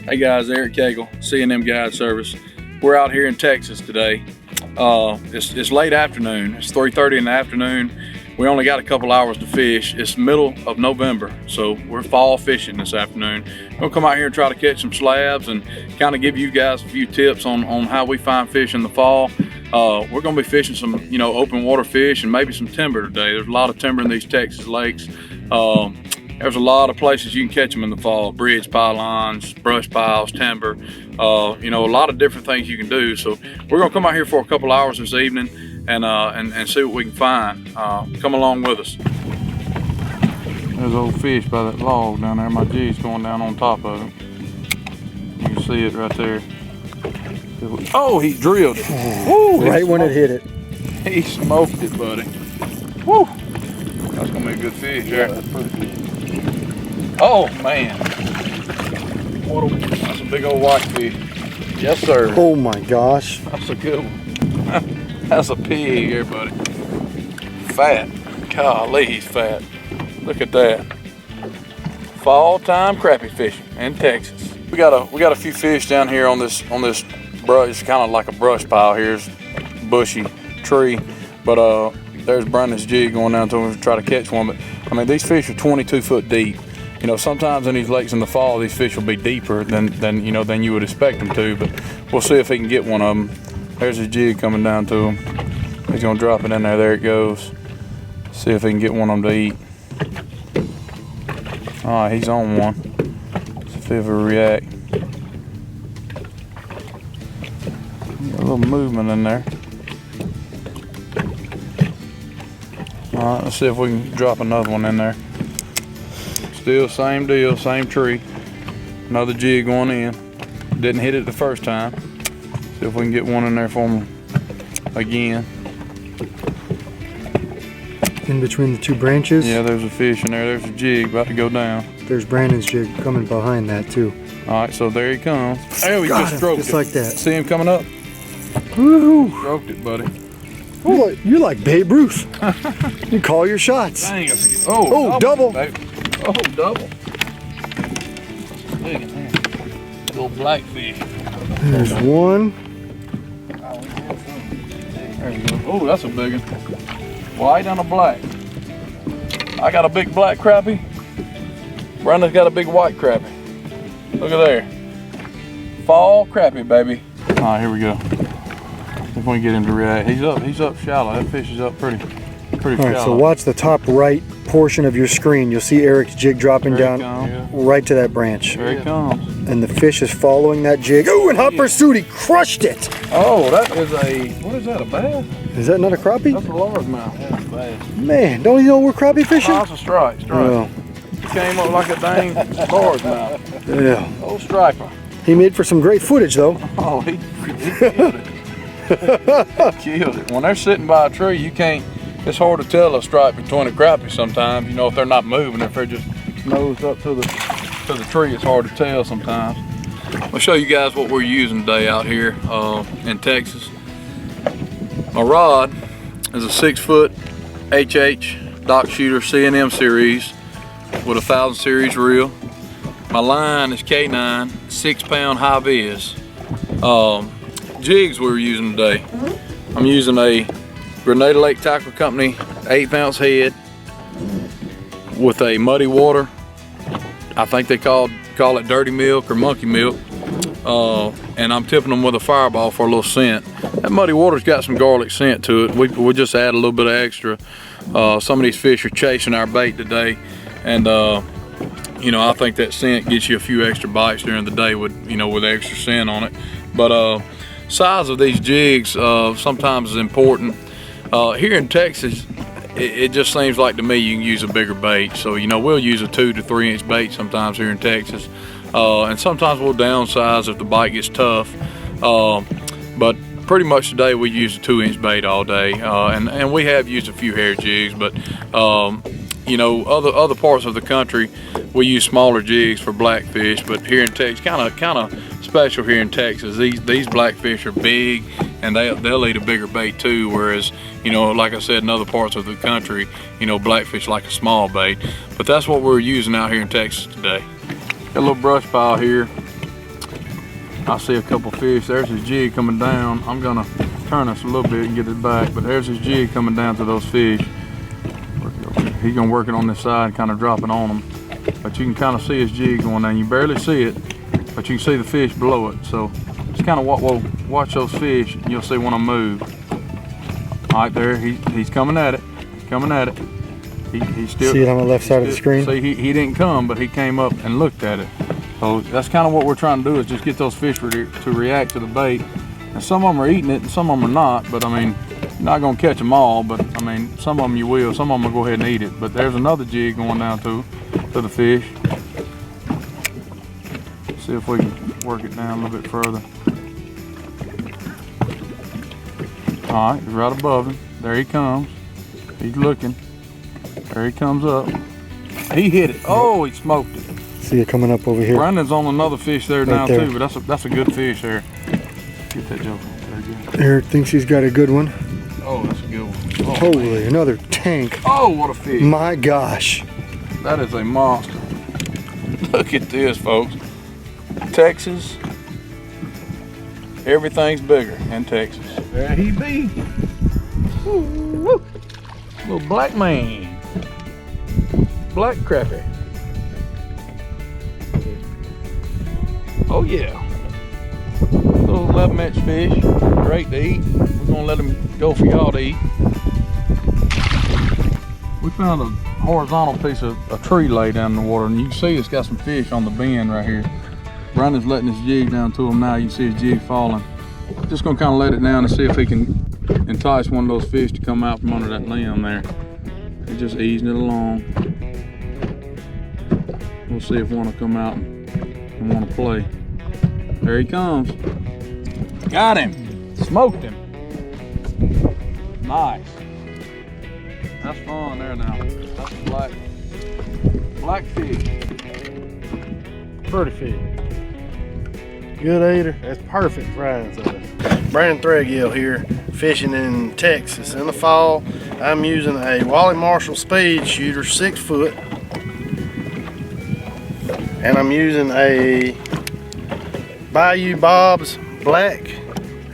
Hey guys, Eric Cagle, C&M Guide Service. We're out here in Texas today. It's late afternoon. It's 3:30 in the afternoon. We only got a couple hours to fish. It's middle of November, so we're fall fishing this afternoon. We'll come out here and try to catch some slabs and kind of give you guys a few tips on how we find fish in the fall. We're gonna be fishing some, open water fish and maybe some timber today. There's a lot of timber in these Texas lakes. There's a lot of places you can catch them in the fall: bridge pylons, brush piles, timber, a lot of different things you can do. So we're gonna come out here for a couple hours this evening and see what we can find. Come along with us. There's old fish by that log down there. My jig's going down on top of it. You can see it right there. Oh, he drilled it. Woo, right when it hit it. He smoked it, buddy. Woo! That's gonna be a good fish, yeah. That's pretty good. Oh man, that's a big old white fish. Yes, sir. Oh my gosh. That's a good one. That's a pig here, buddy. Fat. Golly, he's fat. Look at that. Fall time crappie fishing in Texas. We got a few fish down here on this brush. It's kind of like a brush pile here. It's a bushy tree, but there's Brandon's jig going down to him to try to catch one. But I mean, these fish are 22 foot deep. Sometimes in these lakes in the fall, these fish will be deeper than you would expect them to. But we'll see if he can get one of them. There's his jig coming down to him. He's gonna drop it in there. There it goes. See if he can get one of them to eat. All right, he's on one. See if he'll ever react. Got a little movement in there. All right, let's see if we can drop another one in there. Still same deal, same tree. Another jig going in. Didn't hit it the first time. See if we can get one in there for him again. In between the two branches? Yeah, there's a fish in there. There's a jig about to go down. There's Brandon's jig coming behind that too. All right, so there he comes. There we just stroked it. Just like that. See him coming up? Woohoo! Stroked it, buddy. Oh, you're like Babe Ruth. You call your shots. Dang, oh, double. Baby. Oh, double. Big in there. Little blackfish. There's one. There you go. Oh, that's a big one. White and a black. I got a big black crappie. Brandon's got a big white crappie. Look at there. Fall crappie, baby. All right, here we go. If we can get him to react. He's up shallow. That fish is up pretty shallow. All right, so watch the top right portion of your screen. You'll see Eric's jig dropping down right to that branch. There he comes. And the fish is following that jig. Oh, in hot pursuit, he crushed it. Oh, that is what is that, a bass? Is that not a crappie? That's a largemouth. That's a bass. Man, don't you know we're crappie fishing? Oh, that's a strike. Oh. He came up like a dang largemouth. Yeah. Old striper. He made for some great footage though. Oh, he killed it. Killed it. When they're sitting by a tree, you can't, it's hard to tell a stripe between a crappie sometimes. If they're not moving, if they're just nosed up to the tree, it's hard to tell sometimes. I'll show you guys what we're using today out here in Texas. My rod is a 6-foot HH Dock Shooter C&M series with a 1000 series reel. My line is K9 6-pound high vis. Jigs we're using today. I'm using a Grenada Lake Tackle Company 1/8 ounce head with a muddy water. I think they call it dirty milk or monkey milk. And I'm tipping them with a fireball for a little scent. That muddy water's got some garlic scent to it. We just add a little bit of extra. Some of these fish are chasing our bait today, and I think that scent gets you a few extra bites during the day with extra scent on it. But size of these jigs sometimes is important. Here in Texas, it just seems like to me you can use a bigger bait. So we'll use a 2 to 3 inch bait sometimes here in Texas, and sometimes we'll downsize if the bite gets tough. But pretty much today we use a 2-inch bait all day, and we have used a few hair jigs, but other parts of the country we use smaller jigs for blackfish. But here in Texas, kind of special here in Texas, these blackfish are big, and they'll eat a bigger bait too, whereas like I said, in other parts of the country blackfish like a small bait. But that's what we're using out here in Texas today. Got a little brush pile here. I see a couple fish. There's his jig coming down. I'm gonna turn us a little bit and get it back, but there's his jig coming down to those fish. He's gonna work it on this side and kind of drop it on them. But you can kind of see his jig going down. You barely see it, but you can see the fish below it. So just kind of watch those fish and you'll see when I move. All right, there, he's coming at it. He's coming at it. He's still. See it on the left side of the screen? See, he didn't come, but he came up and looked at it. So that's kind of what we're trying to do, is just get those fish to react to the bait. And some of them are eating it and some of them are not, but I mean, you're not gonna catch them all, but I mean, some of them you will, some of them will go ahead and eat it. But there's another jig going down to the fish. See if we can work it down a little bit further. All right, he's right above him. There he comes. He's looking. There he comes up. He hit it. Oh, he smoked it. See it coming up over here. Brandon's on another fish there right now there. too, but that's a good fish there. Get that joke. Very good. Eric thinks he's got a good one. Oh, that's a good one. Oh, Holy, man. another tank. Oh, what a fish. My gosh. That is a monster. Look at this, folks. Texas. Everything's bigger in Texas. There he be. Woo, woo. Little black man. Black crappie. Oh yeah. Little 11-inch fish. Great to eat. We're gonna let him go for y'all to eat. We found a horizontal piece of a tree lay down in the water, and you can see it's got some fish on the bend right here. Brandon's letting his jig down to him now. You can see his jig falling. Just gonna kind of let it down and see if he can entice one of those fish to come out from under that limb there. He's just easing it along. We'll see if one will come out and want to play. There he comes. Got him. Smoked him. Nice. That's fun there now. That's a black fish. Pretty fish. Good eater. That's perfect frying size. Brandon Threadgill here, fishing in Texas in the fall. I'm using a Wally Marshall speed shooter, 6 foot. And I'm using a Bayou Bob's black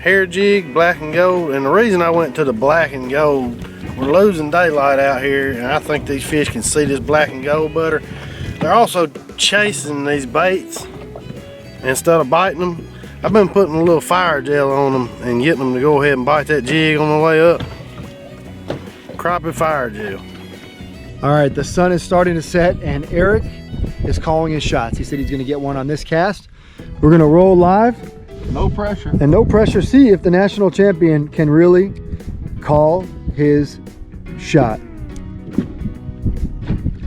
hair jig, black and gold. And the reason I went to the black and gold, we're losing daylight out here, and I think these fish can see this black and gold butter. They're also chasing these baits instead of biting them. I've been putting a little fire gel on them and getting them to go ahead and bite that jig on the way up. Crappie fire gel. All right, the sun is starting to set and Eric is calling his shots. He said he's gonna get one on this cast. We're gonna roll live. No pressure. And no pressure. See if the national champion can really call his shot.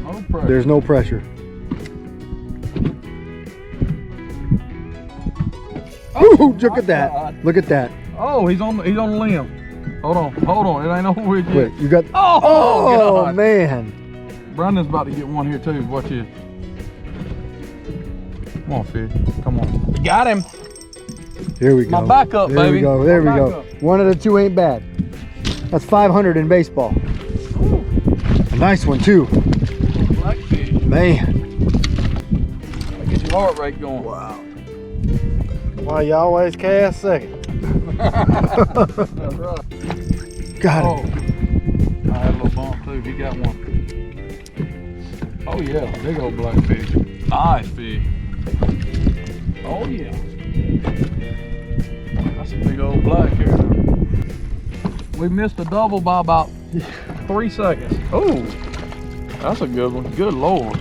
No pressure. There's no pressure. Ooh, look at that. God. Look at that. Oh, he's on the limb. Hold on. It ain't over yet. Wait, you got. Oh, God. Man. Brandon's about to get one here too. Watch this. Come on, fish. Come on. Got him. Here we go. My backup, there baby. We go. There My we go. backup. One of the two ain't bad. That's 500 in baseball. Ooh. A nice one too. Black fish. Man. Get your heart rate going. Wow. Why you always cast second? That's right. Got Oh, it. I had a little bump too. He got one. Oh yeah, big old black fish. Nice fish. Oh yeah. That's a big old black here. We missed a double by about 3 seconds. Oh, that's a good one. Good Lord.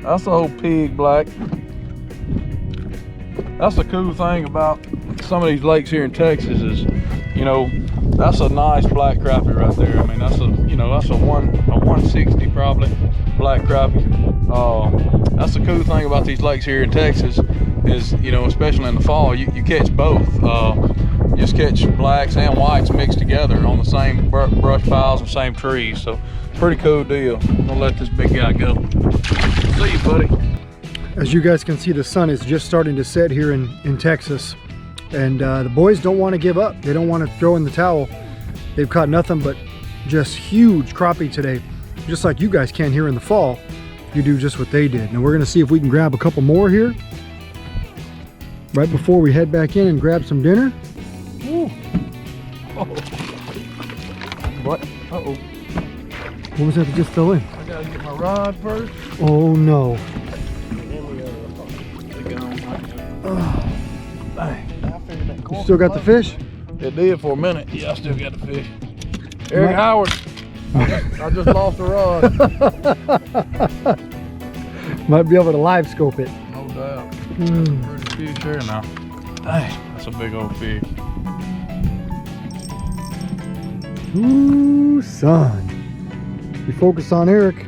That's a old pig black. That's the cool thing about some of these lakes here in Texas is, you know, that's a nice black crappie right there. I mean, that's a, you know, that's a 160 probably black crappie. That's the cool thing about these lakes here in Texas is, you know, especially in the fall, you catch both. You just catch blacks and whites mixed together on the same brush piles and same trees. So pretty cool deal. I'm gonna let this big guy go. See you, buddy. As you guys can see, the sun is just starting to set here in Texas. And the boys don't want to give up. They don't want to throw in the towel. They've caught nothing but just huge crappie today, just like you guys can here in the fall. you do just what they did. Now we're gonna see if we can grab a couple more here right before we head back in and grab some dinner. Ooh. Oh. What? Uh-oh. What was that that just fell in? I gotta get my rod first. Oh no. You still got the fish? It did for a minute. Yeah, I still got the fish. Eric Howard. I just lost a rod. Might be able to live scope it. No doubt. Pretty fish here now. Dang, that's a big old fish. Ooh, son. You focus on Eric,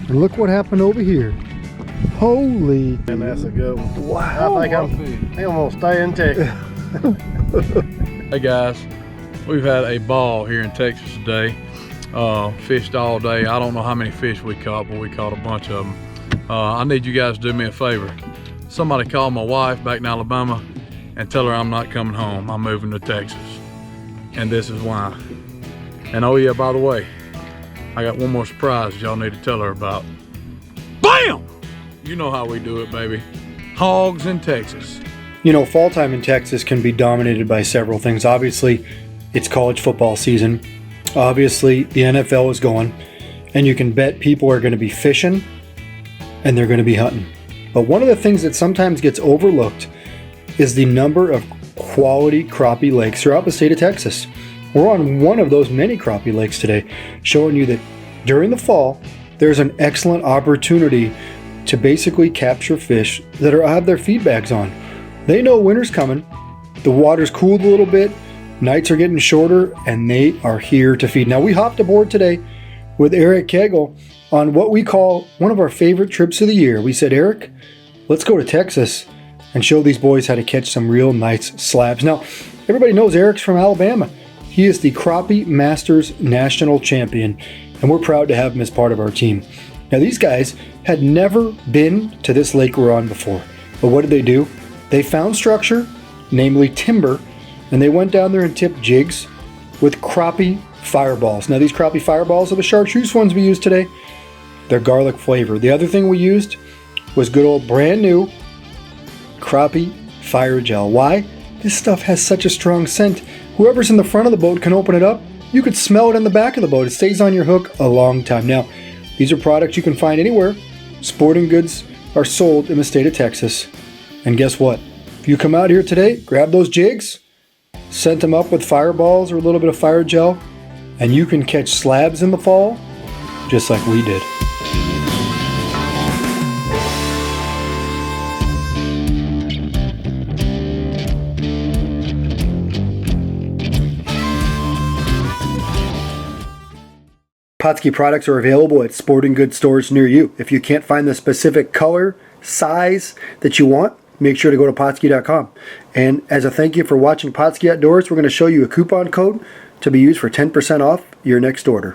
and look what happened over here. Holy. And that's a good one. Wow. I think I'm gonna stay in Texas. Hey guys, we've had a ball here in Texas today. Fished all day. I don't know how many fish we caught, but we caught a bunch of them. I need you guys to do me a favor. Somebody call my wife back in Alabama and tell her I'm not coming home. I'm moving to Texas. And this is why. And oh yeah, by the way, I got one more surprise y'all need to tell her about. BAM! You know how we do it, baby. Hogs in Texas. You know, fall time in Texas can be dominated by several things. Obviously, it's college football season. Obviously, the NFL is going. And you can bet people are going to be fishing and they're going to be hunting. But one of the things that sometimes gets overlooked is the number of quality crappie lakes throughout the state of Texas. We're on one of those many crappie lakes today, showing you that during the fall, there's an excellent opportunity to basically capture fish that have their feed bags on. They know winter's coming, the water's cooled a little bit, nights are getting shorter, and they are here to feed. Now we hopped aboard today with Eric Kegel on what we call one of our favorite trips of the year. We said, Eric, let's go to Texas and show these boys how to catch some real nice slabs. Now, everybody knows Eric's from Alabama. He is the Crappie Masters National Champion, and we're proud to have him as part of our team. Now these guys had never been to this lake we're on before, but what did they do? They found structure, namely timber, and they went down there and tipped jigs with crappie fireballs. Now these crappie fireballs are the chartreuse ones we used today. They're garlic flavored. The other thing we used was good old brand new crappie fire gel. Why? This stuff has such a strong scent. Whoever's in the front of the boat can open it up. You could smell it in the back of the boat. It stays on your hook a long time. Now, these are products you can find anywhere. Sporting goods are sold in the state of Texas. And guess what? If you come out here today, grab those jigs, scent them up with fireballs or a little bit of fire gel, and you can catch slabs in the fall just like we did. Pautzke products are available at sporting goods stores near you. If you can't find the specific color, size that you want, make sure to go to Pautzke.com. And as a thank you for watching Pautzke Outdoors, we're going to show you a coupon code to be used for 10% off your next order.